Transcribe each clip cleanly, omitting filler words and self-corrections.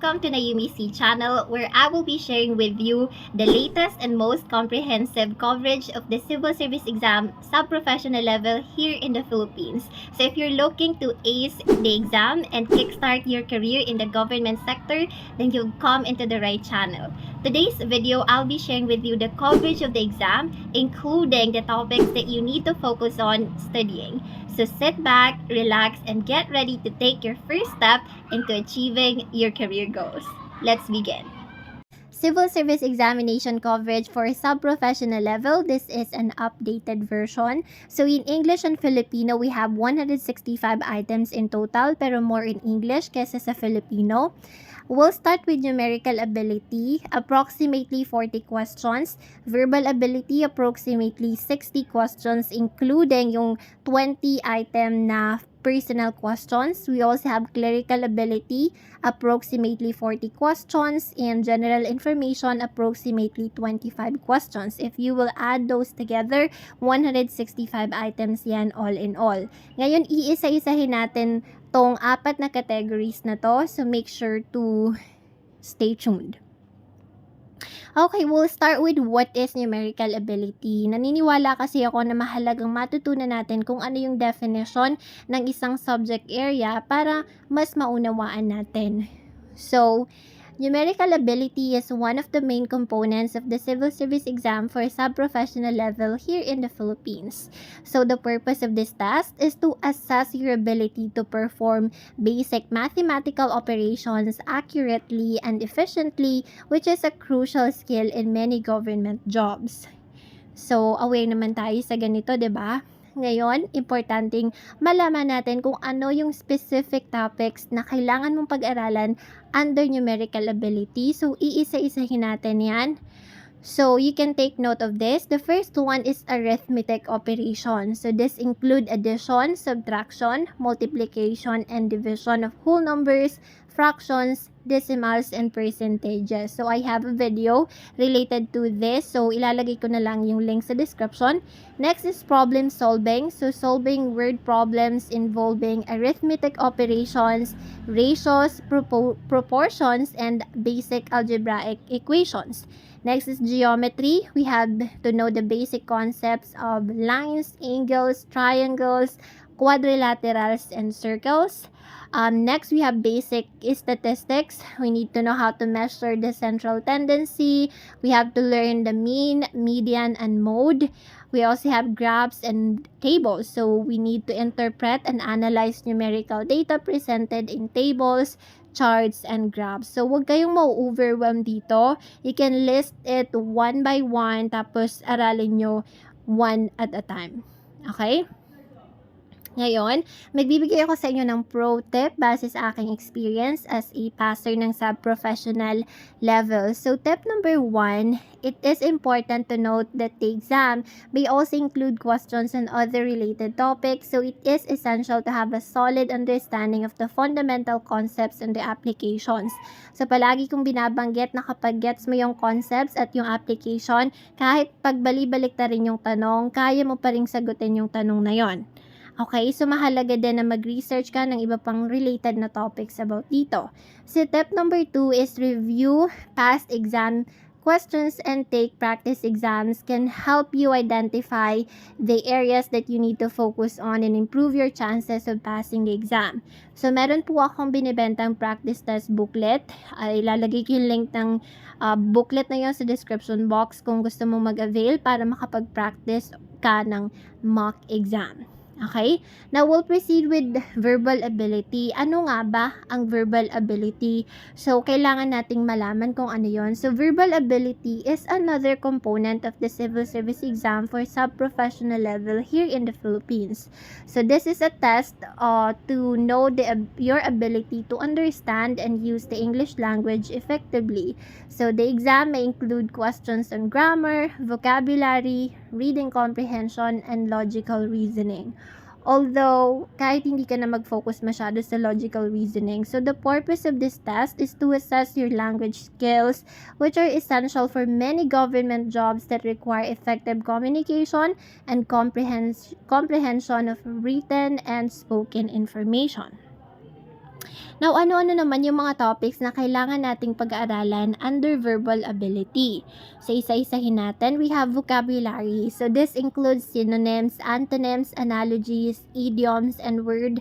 welcome to Nayumi Cee channel, where I will be sharing with you the latest and most comprehensive coverage of the Civil Service exam sub-professional level here in the Philippines. So if you're looking to ace the exam and kickstart your career in the government sector, then you've come into the right channel. Today's video, I'll be sharing with you the coverage of the exam, including the topics that you need to focus on studying. So sit back, relax, and get ready to take your first step into achieving your career goals. Let's begin. Civil Service Examination coverage for sub-professional level. This is an updated version. So in English and Filipino, we have 165 items in total, pero more in English kesa sa Filipino. We'll start with numerical ability, approximately 40 questions. Verbal ability, approximately 60 questions, including yung 20 item na personal questions. We also have clerical ability, approximately 40 questions, and general information, approximately 25 questions. If you will add those together, 165 items yan all in all. Ngayon, iisa-isahin natin tong apat na categories na to, so make sure to stay tuned. Okay, we'll start with what is numerical ability. Naniniwala kasi ako na mahalagang matutunan natin kung ano yung definition ng isang subject area para mas maunawaan natin. So, numerical ability is one of the main components of the Civil Service exam for sub-professional level here in the Philippines. So the purpose of this test is to assess your ability to perform basic mathematical operations accurately and efficiently, which is a crucial skill in many government jobs. So aware naman tayo sa ganito, 'di ba? Ngayon, importanteng malaman natin kung ano yung specific topics na kailangan mong pag-aralan under numerical ability. So, iisa-isahin natin yan. So, you can take note of this. The first one is arithmetic operation. So, this include addition, subtraction, multiplication, and division of whole numbers, fractions, decimals, and percentages. So, I have a video related to this. So, ilalagay ko na lang yung link sa description. Next is problem solving. So, solving word problems involving arithmetic operations, ratios, proportions, and basic algebraic equations. Next is geometry. We have to know the basic concepts of lines, angles, triangles, quadrilaterals, and circles. Next, we have basic statistics. We need to know how to measure the central tendency. We have to learn the mean, median, and mode. We also have graphs and tables. So, we need to interpret and analyze numerical data presented in tables, charts, and graphs. So, huwag kayong ma-overwhelm dito. You can list it one by one, tapos aralin nyo one at a time. Okay? Ngayon, magbibigay ako sa inyo ng pro tip base sa aking experience as a passer ng sub-professional level. So, tip number 1, it is important to note that the exam may also include questions on other related topics. So, it is essential to have a solid understanding of the fundamental concepts and the applications. So, palagi kong binabanggit na kapag gets mo yung concepts at yung application, kahit pagbali-balik na rin yung tanong, kaya mo pa rin sagutin yung tanong na yon. Okay, so mahalaga din na mag-research ka ng iba pang related na topics about dito. So, tip number 2 is review past exam questions and take practice exams can help you identify the areas that you need to focus on and improve your chances of passing the exam. So, meron po akong binibentang practice test booklet. Ilalagay ko yung link ng booklet na yun sa description box kung gusto mo mag-avail para makapag-practice ka ng mock exam. Okay? Now, we'll proceed with verbal ability. Ano nga ba ang verbal ability? So, kailangan nating malaman kung ano yon. So, verbal ability is another component of the Civil Service exam for sub-professional level here in the Philippines. So, this is a test to know your ability to understand and use the English language effectively. So, the exam may include questions on grammar, vocabulary, reading comprehension, and logical reasoning. Although, kahit hindi ka na mag-focus masyado sa logical reasoning. So, the purpose of this test is to assess your language skills, which are essential for many government jobs that require effective communication and comprehension of written and spoken information. Now, ano-ano naman yung mga topics na kailangan nating pag-aaralan under verbal ability? So, isa-isahin natin. We have vocabulary. So, this includes synonyms, antonyms, analogies, idioms, and word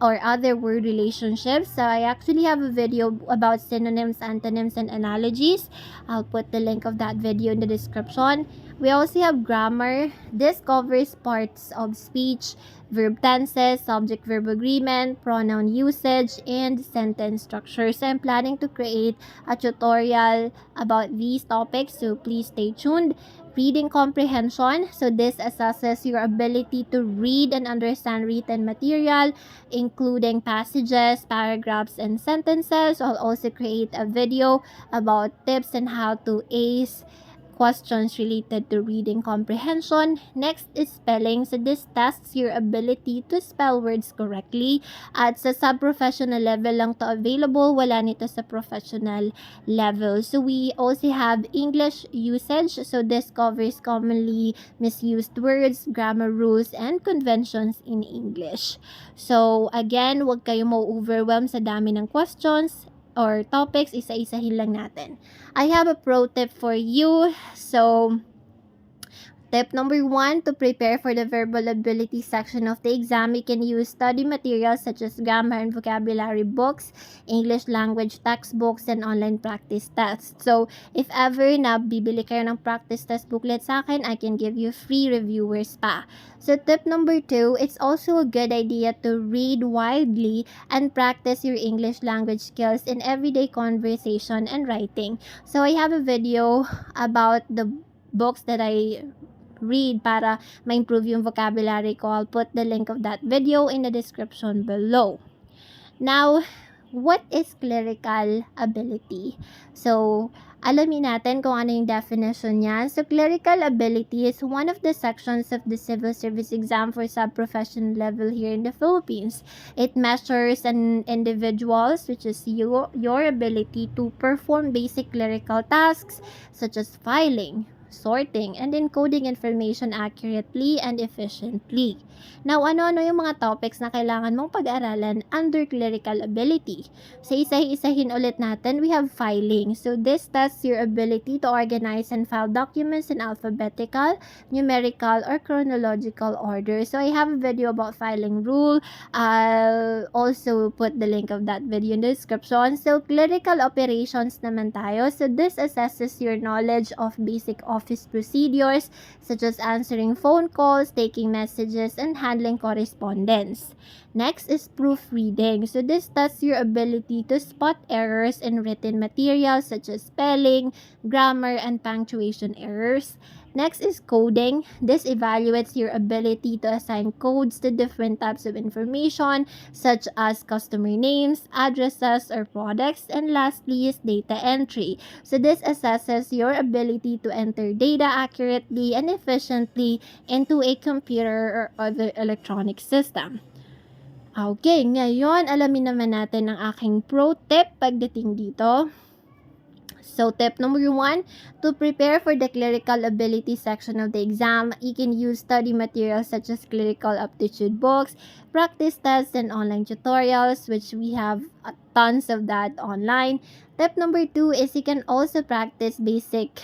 or other word relationships. So, I actually have a video about synonyms, antonyms, and analogies. I'll put the link of that video in the description. We also have grammar. This covers parts of speech, verb tenses, subject-verb agreement, pronoun usage, and sentence structure. So I'm planning to create a tutorial about these topics, so please stay tuned. Reading comprehension. So this assesses your ability to read and understand written material, including passages, paragraphs, and sentences. I'll also create a video about tips on how to ace questions related to reading comprehension. Next is spelling. So this tests your ability to spell words correctly. At sa sub-professional level lang to available, wala nito sa professional level. So we also have English usage. So this covers commonly misused words, grammar rules, and conventions in English. So again, huwag kayo ma-overwhelm sa dami ng questions or topics, isa-isahin lang natin. I have a pro tip for you. So, tip number 1, to prepare for the verbal ability section of the exam, you can use study materials such as grammar and vocabulary books, English language textbooks, and online practice tests. So, if ever na bibili kayo ng practice test booklet sa akin, I can give you free reviewers pa. So, tip number 2, it's also a good idea to read widely and practice your English language skills in everyday conversation and writing. So, I have a video about the books that I read para ma-improve yung vocabulary ko. I'll put the link of that video in the description below. Now, what is clerical ability? So, alamin natin kung ano yung definition niya. So, clerical ability is one of the sections of the Civil Service exam for sub-professional level here in the Philippines. It measures an individual's, which is your ability to perform basic clerical tasks such as filing, sorting, and encoding information accurately and efficiently. Now, ano-ano yung mga topics na kailangan mong pag-aralan under clerical ability? So, isa-isahin ulit natin. We have filing. So, this tests your ability to organize and file documents in alphabetical, numerical, or chronological order. So, I have a video about filing rule. I'll also put the link of that video in the description. So, clerical operations naman tayo. So, this assesses your knowledge of basic office procedures such as answering phone calls, taking messages, and handling correspondence. Next is proofreading. So this tests your ability to spot errors in written materials such as spelling, grammar, and punctuation errors. Next is coding. This evaluates your ability to assign codes to different types of information such as customer names, addresses, or products. And lastly is data entry. So this assesses your ability to enter data accurately and efficiently into a computer or other electronic system. Okay, ngayon alamin naman natin ang aking pro tip pagdating dito. So, tip number 1, to prepare for the clerical ability section of the exam, you can use study materials such as clerical aptitude books, practice tests, and online tutorials, which we have tons of that online. Tip number 2 is you can also practice basic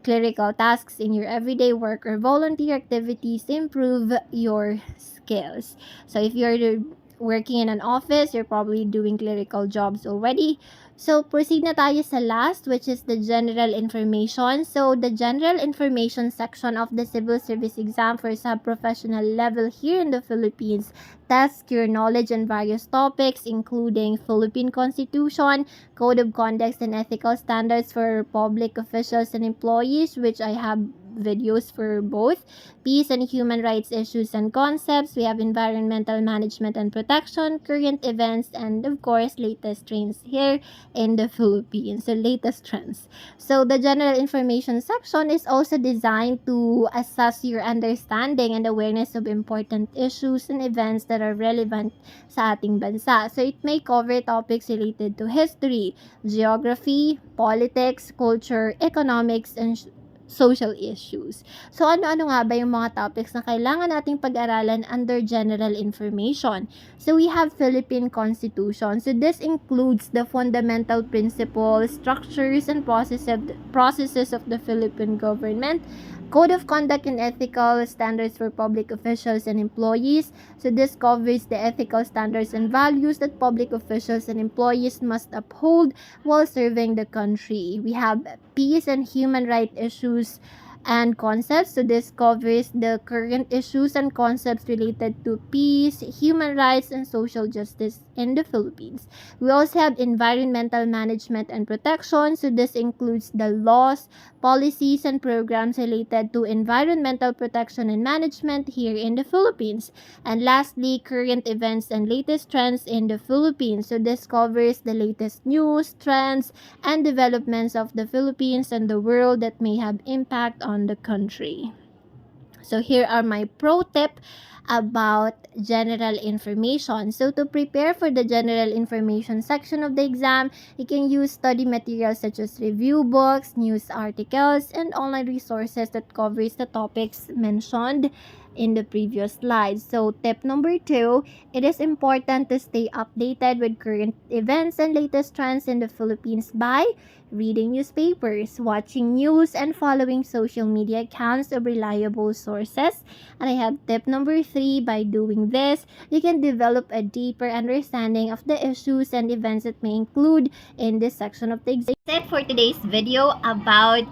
clerical tasks in your everyday work or volunteer activities to improve your skills. So, if you're working in an office, you're probably doing clerical jobs already. So, proceed na tayo sa last, which is the general information. So, the general information section of the Civil Service exam for sub-professional level here in the Philippines tests your knowledge on various topics, including Philippine Constitution, Code of Conduct and Ethical Standards for public officials and employees, which I have videos for both, peace and human rights issues and concepts. We have environmental management and protection, current events, and of course, latest trends here in the Philippines. So, latest trends. So, the general information section is also designed to assess your understanding and awareness of important issues and events that are relevant sa ating bansa. So, it may cover topics related to history, geography, politics, culture, economics, and social issues. So, ano-ano nga ba yung mga topics na kailangan nating pag-aralan under general information? So, we have Philippine Constitution. So, this includes the fundamental principles, structures, and processes of the Philippine government, Code of Conduct and Ethical Standards for Public Officials and Employees. So, this covers the ethical standards and values that public officials and employees must uphold while serving the country. We have peace and human rights issues and concepts. So this covers the current issues and concepts related to peace, human rights, and social justice in the Philippines. We also have environmental management and protection. So this includes the laws, policies, and programs related to environmental protection and management here in the Philippines. And lastly, current events and latest trends in the Philippines. So this covers the latest news, trends, and developments of the Philippines and the world that may have impact on the country. So here are my pro tip about general information. So to prepare for the general information section of the exam, you can use study materials such as review books, news articles, and online resources that covers the topics mentioned in the previous slides. So tip number 2, it is important to stay updated with current events and latest trends in the Philippines by reading newspapers, watching news, and following social media accounts of reliable sources. And I have tip number 3, by doing this, you can develop a deeper understanding of the issues and events that may include in this section of the exam. That's it for today's video about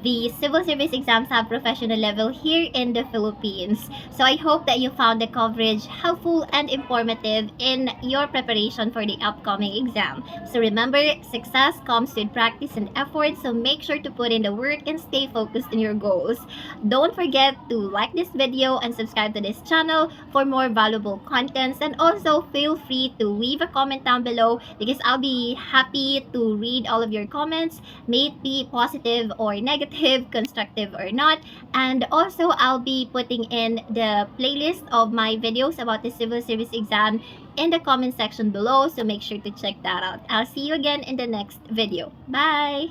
the Civil Service Exam Sub-Professional level here in the Philippines. So I hope that you found the coverage helpful and informative in your preparation for the upcoming exam. So remember, success comes with practice and effort, so make sure to put in the work and stay focused on your goals. Don't forget to like this video and subscribe to this channel for more valuable contents, and also feel free to leave a comment down below because I'll be happy to read all of your comments, may it be positive or negative, constructive or not. And also I'll be putting in the playlist of my videos about the civil service exam in the comment section below, so make sure to check that out. I'll see you again in the next video. Bye!